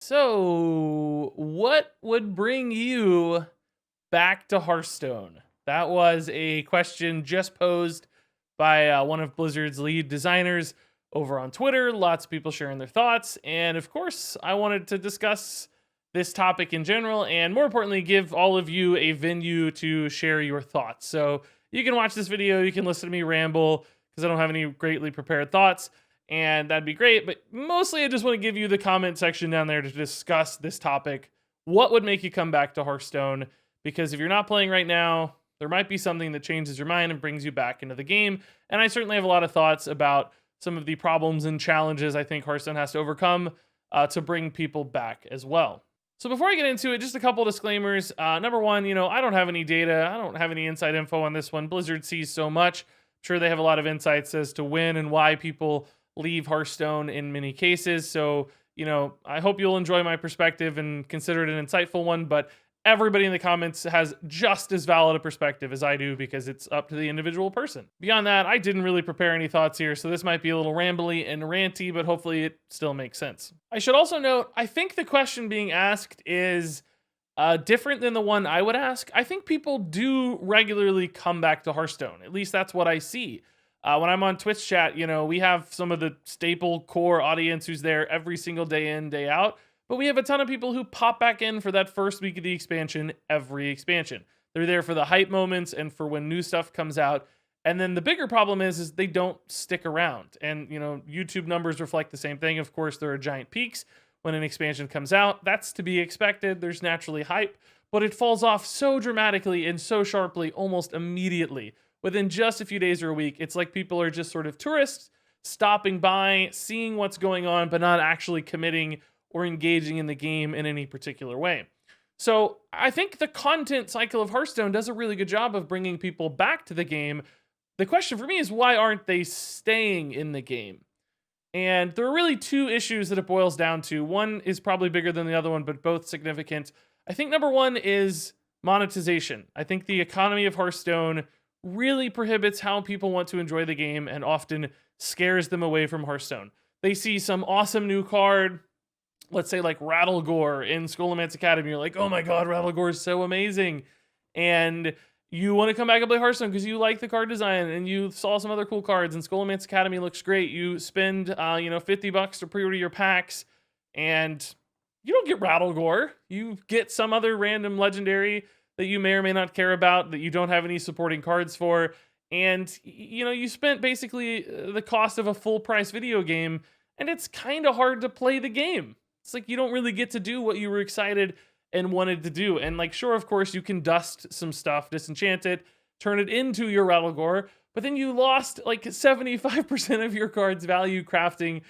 So, what would bring you back to Hearthstone? That was a question just posed by one of Blizzard's lead designers over on Twitter. Lots of people sharing their thoughts. And of course, I wanted to discuss this topic in general and more importantly, give all of you a venue to share your thoughts. So, you can watch this video, you can listen to me ramble because I don't have any greatly prepared thoughts and that'd be great. But mostly, I just want to give you the comment section down there to discuss this topic. What would make you come back to Hearthstone? Because if you're not playing right now, there might be something that changes your mind and brings you back into the game. And I certainly have a lot of thoughts about some of the problems and challenges I think Hearthstone has to overcome to bring people back as well. So before I get into it, just a couple disclaimers. Number one, I don't have any data. I don't have any inside info on this one. Blizzard sees so much. I'm sure they have a lot of insights as to when and why people leave Hearthstone in many cases. So, I hope you'll enjoy my perspective and consider it an insightful one, but everybody in the comments has just as valid a perspective as I do because it's up to the individual person. Beyond that, I didn't really prepare any thoughts here, so this might be a little rambly and ranty, but hopefully it still makes sense. I should also note, I think the question being asked is different than the one I would ask. I think people do regularly come back to Hearthstone. At least that's what I see. When I'm on Twitch chat, we have some of the staple core audience who's there every single day in, day out. But we have a ton of people who pop back in for that first week of the expansion, every expansion. They're there for the hype moments and for when new stuff comes out. And then the bigger problem is they don't stick around. And, YouTube numbers reflect the same thing. Of course, there are giant peaks when an expansion comes out. That's to be expected. There's naturally hype. But it falls off so dramatically and so sharply almost immediately. Within just a few days or a week, it's like people are just sort of tourists, stopping by, seeing what's going on, but not actually committing or engaging in the game in any particular way. So I think the content cycle of Hearthstone does a really good job of bringing people back to the game. The question for me is, why aren't they staying in the game? And there are really two issues that it boils down to. One is probably bigger than the other one, but both significant. I think number one is monetization. I think the economy of Hearthstone really prohibits how people want to enjoy the game and often scares them away from Hearthstone. They see some awesome new card, let's say like Rattlegore in Skullman's Academy. You're like, oh my god, Rattlegore is so amazing. And you want to come back and play Hearthstone because you like the card design and you saw some other cool cards and Skullman's Academy looks great. You spend $50 to pre-order your packs and you don't get Rattlegore. You get some other random legendary that you may or may not care about, that you don't have any supporting cards for. And, you spent basically the cost of a full price video game, and it's kind of hard to play the game. It's like you don't really get to do what you were excited and wanted to do. And sure, of course, you can dust some stuff, disenchant it, turn it into your Rattlegore, but then you lost 75% of your card's value crafting,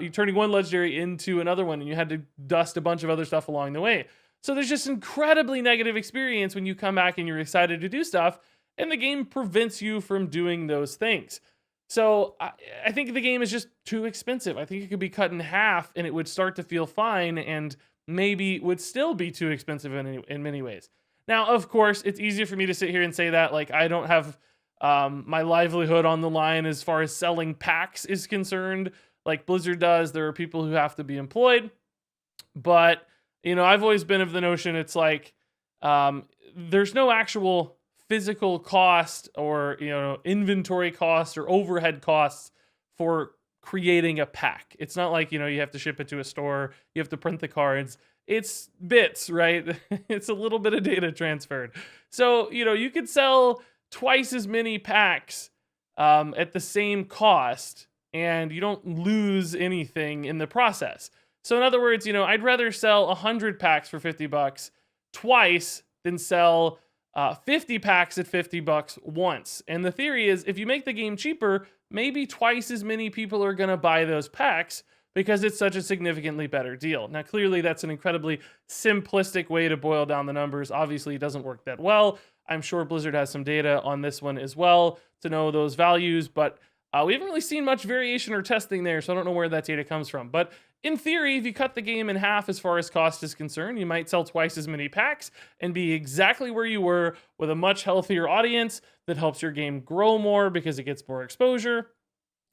you turning one legendary into another one, and you had to dust a bunch of other stuff along the way. So there's just incredibly negative experience when you come back and you're excited to do stuff, and the game prevents you from doing those things. So I think the game is just too expensive. I think it could be cut in half and it would start to feel fine and maybe would still be too expensive in many ways. Now, of course, it's easier for me to sit here and say that I don't have my livelihood on the line as far as selling packs is concerned, like Blizzard does. There are people who have to be employed, but I've always been of the notion it's there's no actual physical cost or, inventory costs or overhead costs for creating a pack. It's not like, you have to ship it to a store, you have to print the cards. It's bits, right? It's a little bit of data transferred. So, you could sell twice as many packs at the same cost and you don't lose anything in the process. So in other words, I'd rather sell 100 packs for $50 twice than sell 50 packs at $50 once. And the theory is if you make the game cheaper, maybe twice as many people are going to buy those packs because it's such a significantly better deal. Now, clearly that's an incredibly simplistic way to boil down the numbers. Obviously, it doesn't work that well. I'm sure Blizzard has some data on this one as well to know those values, but we haven't really seen much variation or testing there, so I don't know where that data comes from. But in theory, if you cut the game in half as far as cost is concerned, you might sell twice as many packs and be exactly where you were with a much healthier audience that helps your game grow more because it gets more exposure.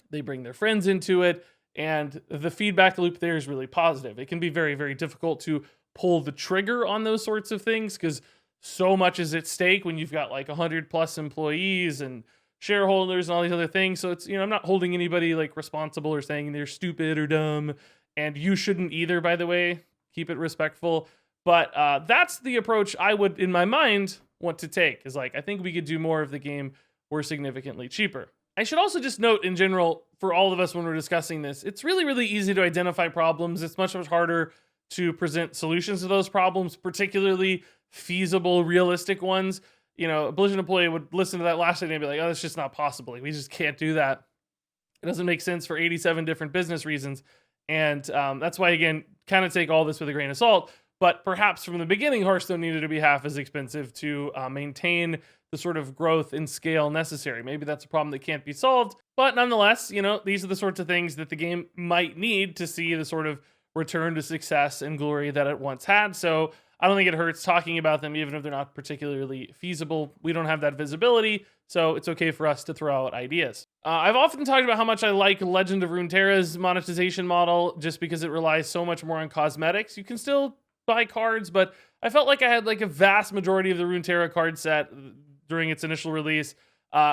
They bring their friends into it. And the feedback loop there is really positive. It can be very, very difficult to pull the trigger on those sorts of things because so much is at stake when you've got like 100 plus employees and shareholders and all these other things. So it's, I'm not holding anybody like responsible or saying they're stupid or dumb. And you shouldn't either, by the way. Keep it respectful. But that's the approach I would, in my mind, want to take. Is like, I think we could do more if the game were significantly cheaper. I should also just note in general, for all of us when we're discussing this, it's really, really easy to identify problems. It's much, much harder to present solutions to those problems, particularly feasible, realistic ones. A Blizzard employee would listen to that last thing and be like, oh, that's just not possible. We just can't do that. It doesn't make sense for 87 different business reasons. And that's why, again, kind of take all this with a grain of salt. But perhaps from the beginning, Hearthstone needed to be half as expensive to maintain the sort of growth and scale necessary. Maybe that's a problem that can't be solved. But nonetheless, these are the sorts of things that the game might need to see the sort of return to success and glory that it once had. So I don't think it hurts talking about them, even if they're not particularly feasible. We don't have that visibility, so it's okay for us to throw out ideas. I've often talked about how much I like Legend of Runeterra's monetization model, just because it relies so much more on cosmetics. You can still buy cards, but I felt like I had like a vast majority of the Runeterra card set during its initial release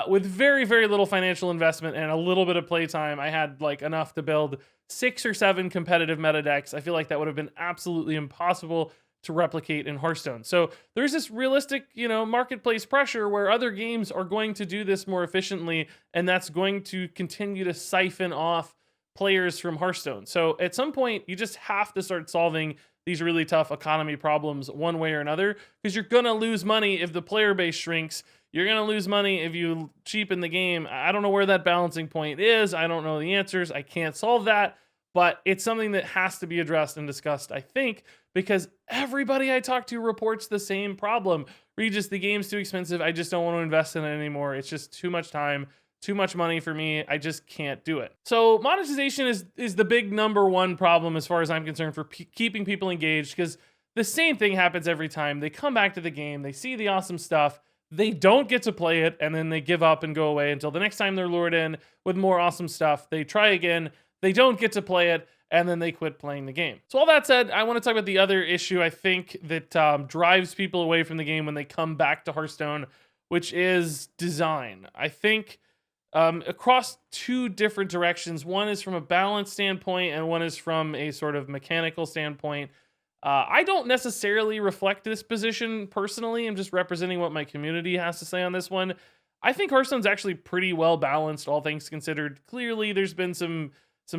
with very, very little financial investment and a little bit of playtime. I had like enough to build 6 or 7 competitive meta decks. I feel like that would have been absolutely impossible to replicate in Hearthstone. So there's this realistic, marketplace pressure where other games are going to do this more efficiently, and that's going to continue to siphon off players from Hearthstone. So at some point, you just have to start solving these really tough economy problems one way or another, because you're going to lose money if the player base shrinks. You're going to lose money if you cheapen the game. I don't know where that balancing point is. I don't know the answers. I can't solve that. But it's something that has to be addressed and discussed, I think, because everybody I talk to reports the same problem. Regis, the game's too expensive. I just don't want to invest in it anymore. It's just too much time, too much money for me. I just can't do it. So monetization is the big number one problem as far as I'm concerned for keeping people engaged, because the same thing happens every time. They come back to the game, they see the awesome stuff, they don't get to play it, and then they give up and go away until the next time they're lured in with more awesome stuff. They try again, they don't get to play it, and then they quit playing the game. So all that said, I want to talk about the other issue I think that drives people away from the game when they come back to Hearthstone, which is design. I think across 2 different directions. One is from a balance standpoint, and one is from a sort of mechanical standpoint. I don't necessarily reflect this position personally. I'm just representing what my community has to say on this one. I think Hearthstone's actually pretty well balanced, all things considered. Clearly, there's been some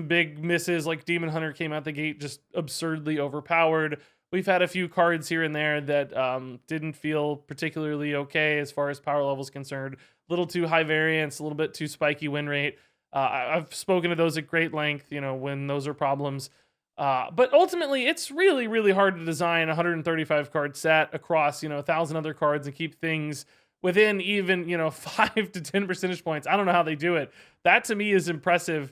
big misses, like Demon Hunter came out the gate just absurdly overpowered. We've had a few cards here and there that didn't feel particularly okay as far as power level is concerned. A little too high variance, a little bit too spiky win rate. I've spoken to those at great length, when those are problems. But ultimately, it's really, really hard to design a 135 card set across, 1,000 other cards and keep things within even, 5 to 10 percentage points. I don't know how they do it. That to me is impressive.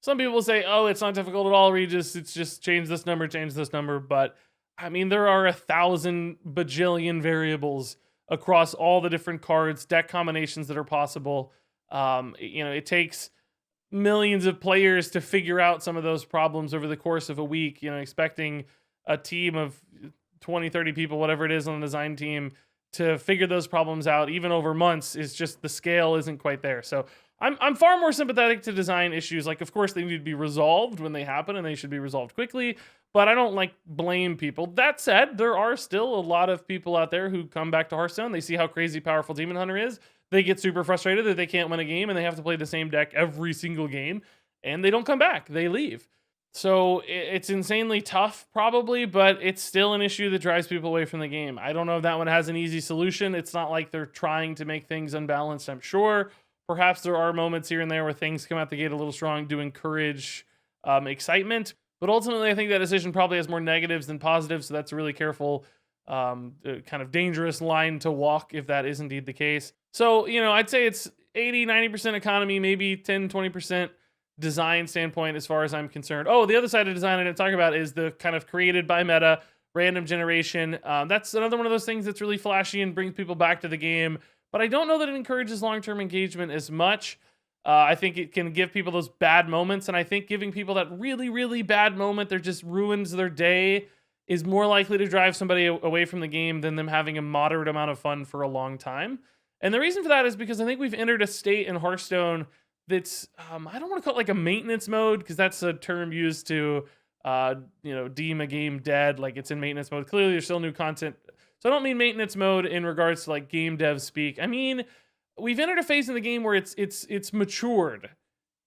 Some people will say, oh, it's not difficult at all, Regis. It's just change this number. But I mean, there are 1,000 bajillion variables across all the different cards, deck combinations that are possible. It takes millions of players to figure out some of those problems over the course of a week, expecting a team of 20, 30 people, whatever it is on the design team, to figure those problems out, even over months, is just the scale isn't quite there. So I'm far more sympathetic to design issues. Like, of course, they need to be resolved when they happen, and they should be resolved quickly, but I don't blame people. That said, there are still a lot of people out there who come back to Hearthstone. They see how crazy powerful Demon Hunter is. They get super frustrated that they can't win a game, and they have to play the same deck every single game, and they don't come back. They leave. So it's insanely tough, probably, but it's still an issue that drives people away from the game. I don't know if that one has an easy solution. It's not like they're trying to make things unbalanced, I'm sure. Perhaps there are moments here and there where things come out the gate a little strong to encourage excitement. But ultimately, I think that decision probably has more negatives than positives, so that's a really careful, kind of dangerous line to walk if that is indeed the case. So, I'd say it's 80, 90% economy, maybe 10, 20% design standpoint as far as I'm concerned. Oh, the other side of design I didn't talk about is the kind of created by meta, random generation. That's another one of those things that's really flashy and brings people back to the game. But I don't know that it encourages long-term engagement as much. I think it can give people those bad moments, and I think giving people that really, really bad moment that just ruins their day is more likely to drive somebody away from the game than them having a moderate amount of fun for a long time. And the reason for that is because I think we've entered a state in Hearthstone that's I don't want to call it like a maintenance mode, because that's a term used to deem a game dead, like it's in maintenance mode. Clearly, there's still new content, so I don't mean maintenance mode in regards to like game dev speak. I mean, we've entered a phase in the game where it's matured.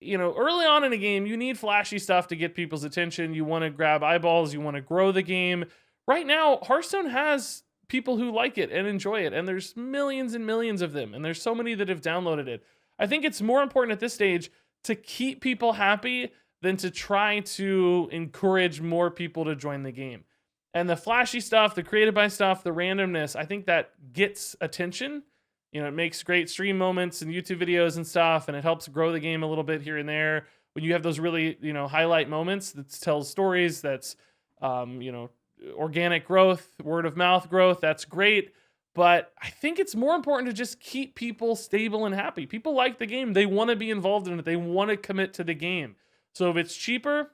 Early on in a game, you need flashy stuff to get people's attention. You want to grab eyeballs. You want to grow the game. Right now, Hearthstone has people who like it and enjoy it, and there's millions and millions of them, and there's so many that have downloaded it. I think it's more important at this stage to keep people happy than to try to encourage more people to join the game. And the flashy stuff, the created by stuff, the randomness, I think that gets attention. It makes great stream moments and YouTube videos and stuff, and it helps grow the game a little bit here and there. When you have those really, highlight moments that tells stories, that's, organic growth, word of mouth growth, that's great. But I think it's more important to just keep people stable and happy. People like the game. They want to be involved in it. They want to commit to the game. So if it's cheaper,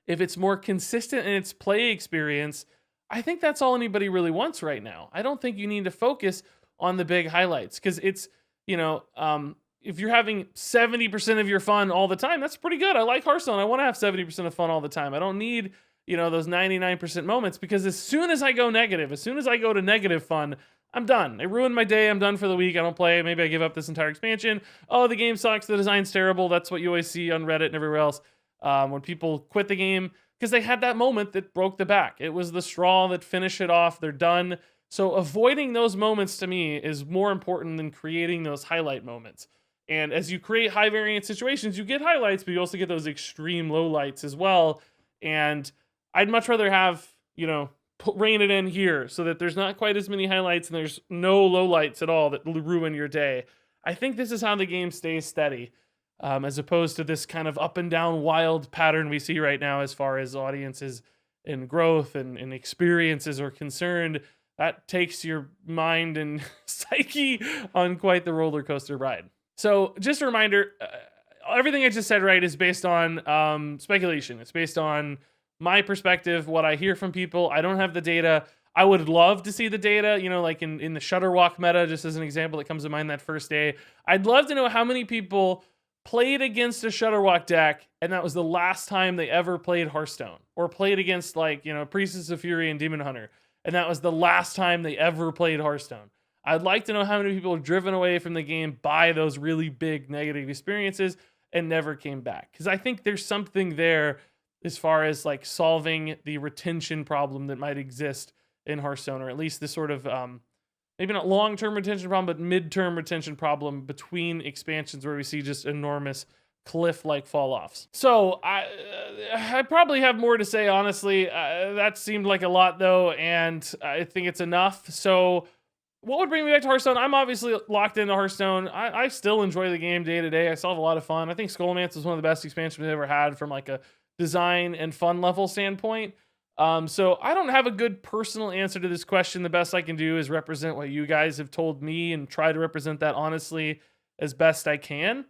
if it's more consistent in its play experience, I think that's all anybody really wants right now. I don't think you need to focus on the big highlights, because it's, if you're having 70% of your fun all the time, that's pretty good. I like Hearthstone. I want to have 70% of fun all the time. I don't need, those 99% moments, because as soon as I go negative, as soon as I go to negative fun, I'm done. It ruined my day. I'm done for the week. I don't play. Maybe I give up this entire expansion. Oh, the game sucks. The design's terrible. That's what you always see on Reddit and everywhere else. When people quit the game because they had that moment that broke the back. It was the straw that finished it off. They're done. So avoiding those moments to me is more important than creating those highlight moments. And as you create high variance situations, you get highlights, but you also get those extreme lowlights as well. And I'd much rather have, rein it in here so that there's not quite as many highlights and there's no lowlights at all that ruin your day. I think this is how the game stays steady, as opposed to this kind of up and down wild pattern we see right now as far as audiences and growth and experiences are concerned. That takes your mind and psyche on quite the roller coaster ride. So just a reminder, everything I just said, right, is based on speculation. It's based on my perspective, what I hear from people. I don't have the data. I would love to see the data, like in the Shutterwalk meta, just as an example that comes to mind that first day. I'd love to know how many people played against a Shutterwalk deck, and that was the last time they ever played Hearthstone, or played against Priestess of Fury and Demon Hunter, and that was the last time they ever played Hearthstone. I'd like to know how many people are driven away from the game by those really big negative experiences and never came back. Because I think there's something there as far as solving the retention problem that might exist in Hearthstone, or at least this sort of maybe not long-term retention problem, but mid-term retention problem between expansions where we see just enormous cliff-like fall-offs. So I probably have more to say, honestly. That seemed like a lot, though, and I think it's enough. So what would bring me back to Hearthstone? I'm obviously locked into Hearthstone. I still enjoy the game day to day. I still have a lot of fun. I think Skullmance is one of the best expansions we've ever had from a design and fun level standpoint. So I don't have a good personal answer to this question. The best I can do is represent what you guys have told me and try to represent that honestly as best I can.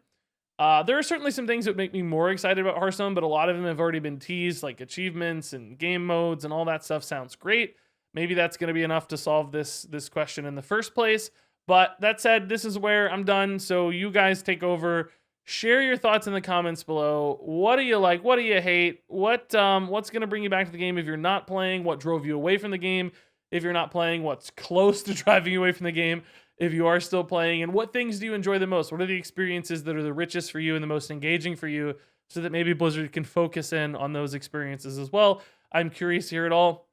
There are certainly some things that make me more excited about Hearthstone, but a lot of them have already been teased, like achievements and game modes and all that stuff sounds great. Maybe that's going to be enough to solve this question in the first place. But that said, this is where I'm done. So you guys take over. Share your thoughts in the comments below. What do you like? What do you hate? What's going to bring you back to the game if you're not playing? What drove you away from the game if you're not playing? What's close to driving you away from the game if you are still playing? And what things do you enjoy the most? What are the experiences that are the richest for you and the most engaging for you, so that maybe Blizzard can focus in on those experiences as well? I'm curious to hear it all.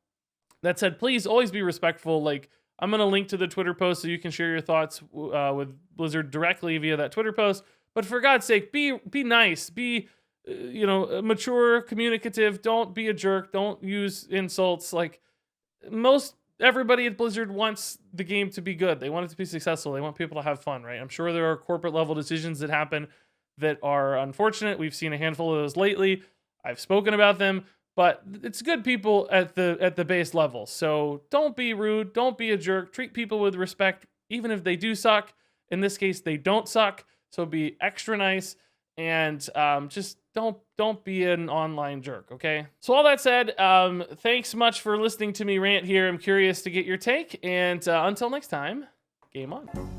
That said, please always be respectful. I'm going to link to the Twitter post so you can share your thoughts with Blizzard directly via that Twitter post. But for God's sake, be nice. Be, mature, communicative. Don't be a jerk. Don't use insults. Everybody at Blizzard wants the game to be good. They want it to be successful. They want people to have fun, right? I'm sure there are corporate level decisions that happen that are unfortunate. We've seen a handful of those lately. I've spoken about them. But it's good people at the base level. So don't be rude. Don't be a jerk. Treat people with respect, even if they do suck. In this case, they don't suck. So be extra nice and just don't be an online jerk, okay? So all that said, thanks much for listening to me rant here. I'm curious to get your take, and until next time, game on.